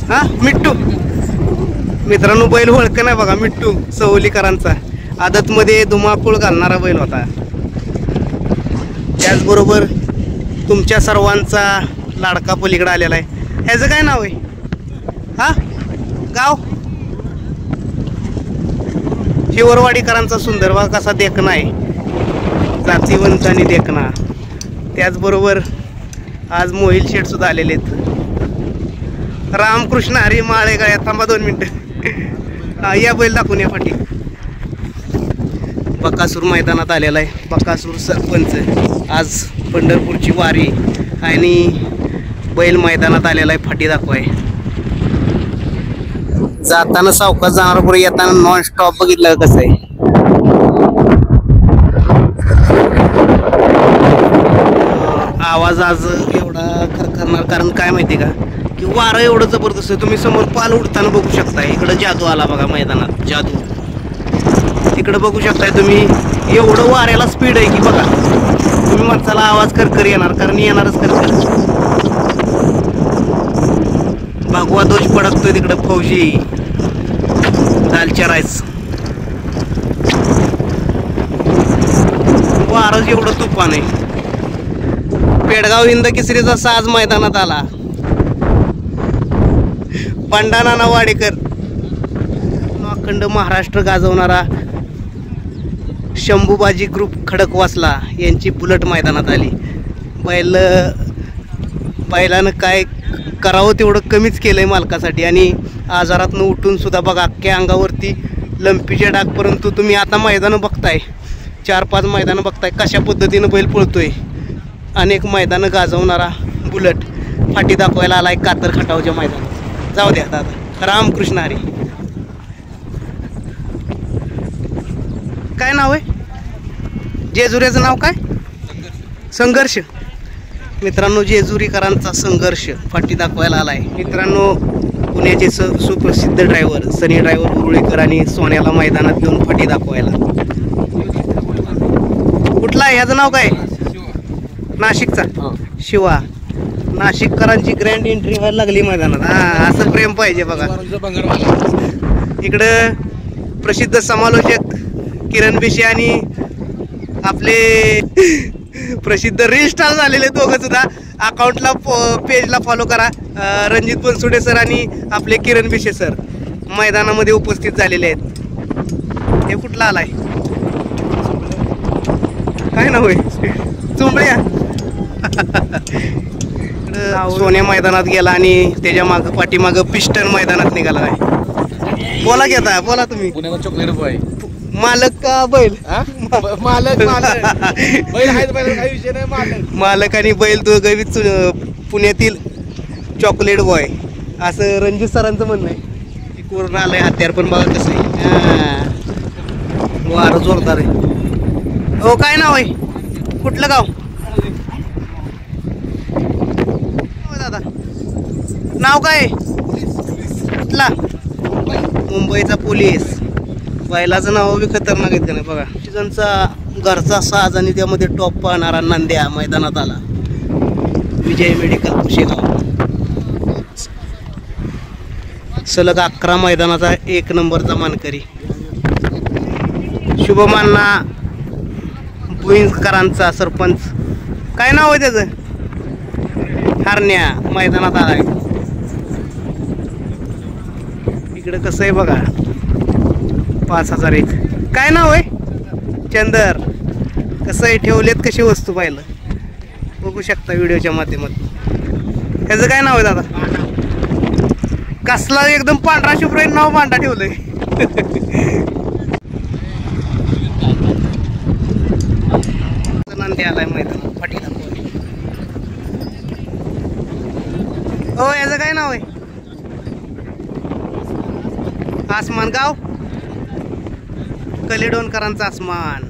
हा मिट्टू मित्रांनो, बैल ओळख नाही बघा. मिट्टू सवलीकरांचा आदत मध्ये धुमाकूळ घालणारा बैल होता. त्याचबरोबर तुमच्या सर्वांचा लाडका पलीकडे आलेला आहे. ह्याचं काय नाव आहे? हा गाव शिवरवाडीकरांचा सुंदरवा कसा देखणा आहे, जातीवंत आणि देखणा. त्याचबरोबर आज मोहिल शेठ सुद्धा आलेले आहेत. रामकृष्ण हरी माळे गळ्या. थांबा 2 मिनिटं. या बैल दाखवून या फाटी. बकासूर मैदानात आलेला आहे. बकासूर सरपंच आज पंढरपूरची वारी आणि बैल मैदानात आलेला आहे. फाटी दाखवाय. जाताना सावकाश जाणार, पुढे येताना नॉन स्टॉप. बघितलं कसं आहे. आवाज आज एवढा खरखरणार कारण काय माहिती का, की वारं एवढं जबरदस्त आहे. तुम्ही समोर पाल उडताना बघू शकताय. इकडं जादू आला बघा मैदानात, जादू. तिकडं बघू शकताय तुम्ही. एवढं वाऱ्याला स्पीड आहे की बघा. तुम्ही माणसाला आवाज करकर येणार, कारण येणारच करकर. भगवा दोष पडतोय तिकडं. फौजी दालच्या राईस. वारच एवढं तुफान आहे. पेडगाव हिंद केसरीचा साज मैदानात आला. पंडा नाना वाडेकर, अखंड महाराष्ट्र गाजवणारा शंभूबाजी ग्रुप खडकवासला यांची बुलट मैदानात आली. बैलानं काय करावं तेवढं कमीच केलंय मालकासाठी. आणि आजारातनं उठून सुद्धा बघा अख्ख्या अंगावरती लंपीचे डाग. परंतु तुम्ही आता मैदानं बघताय, 4-5 मैदानं बघताय कशा पद्धतीनं बैल पळतोय. अनेक मैदानं गाजवणारा बुलट फाटी दाखवायला आलाय कातर खटावच्या मैदानात. जाऊ द्या दादा. रामकृष्ण हरी. काय नाव आहे जेजुरीचं? नाव काय? संघर्ष. मित्रांनो, जेजुरीकरांचा संघर्ष फाटी दाखवायला आलाय. मित्रांनो, पुण्याचे सुप्रसिद्ध ड्रायव्हर सनी ड्रायव्हर उरुळेकर आणि सोन्याला मैदानात घेऊन फाटी दाखवायला. कुठला आहे? ह्याचं नाव काय? नाशिकचा शिवा. नाशिककरांची ग्रँड एंट्री व्हायला लागली मैदानात. हा, असं प्रेम पाहिजे बघा. इकडं प्रसिद्ध समालोचक किरण बिशे आणि आपले प्रसिद्ध रील स्टार झालेले दोघं सुद्धा. अकाउंटला पेजला फॉलो करा. रणजित बनसुडे सर आणि आपले किरण बिशे सर मैदानामध्ये उपस्थित झालेले आहेत. हे कुठला आलाय? काय नाव आहे? चुंबळ्या. सोन्या मैदानात गेला आणि त्याच्या माग पाठीमाग पिस्टन मैदानात निघाला आहे. बोला घेता, बोला तुम्ही. चॉकलेट बॉय मालक का बैल? मालक बैल आहे, काही विषय नाही. मालक आणि बैल दोघंच पुण्यातील चॉकलेट बॉय असं रणजित सरांचं म्हणणं आहे. कोरोना आलंय. हत्यार पण बघा कसं आहे. वार जोरदार आहे. हो, काय नाव आहे? कुठलं गाव? दादा नाव काय? कुठला? मुंबईचा पोलीस. बैलाचं नाव बी खतरनाक आहेत का नाही बघा. सीझनचा घरचा साज आणि त्यामध्ये टॉप पाहणारा नंद्या मैदानात आला. विजय मेडिकल कुशेगाव. सलग 11 मैदानाचा 1 नंबरचा मानकरी. शुभमान्ना भुईंजकरांचा सरपंच. काय नाव आहे त्याचं? हरण्या मैदानात आलाय. इकडं कसं आहे बघा. 5000 एक. काय नाव आहे? चंदर. कसं आहे, ठेवलेत कशी वस्तू पाहिलं बघू शकता व्हिडिओच्या माध्यमातून. त्याचं काय नाव आहे दादा? कसला एकदम पांढरा शुभ्र नाव मांडा ठेवलंय. नंदी आलाय मैदानात फाटीला. हो, याचं काय नाव आहे? आसमान. गाव कलेडोनकरांचा आसमान.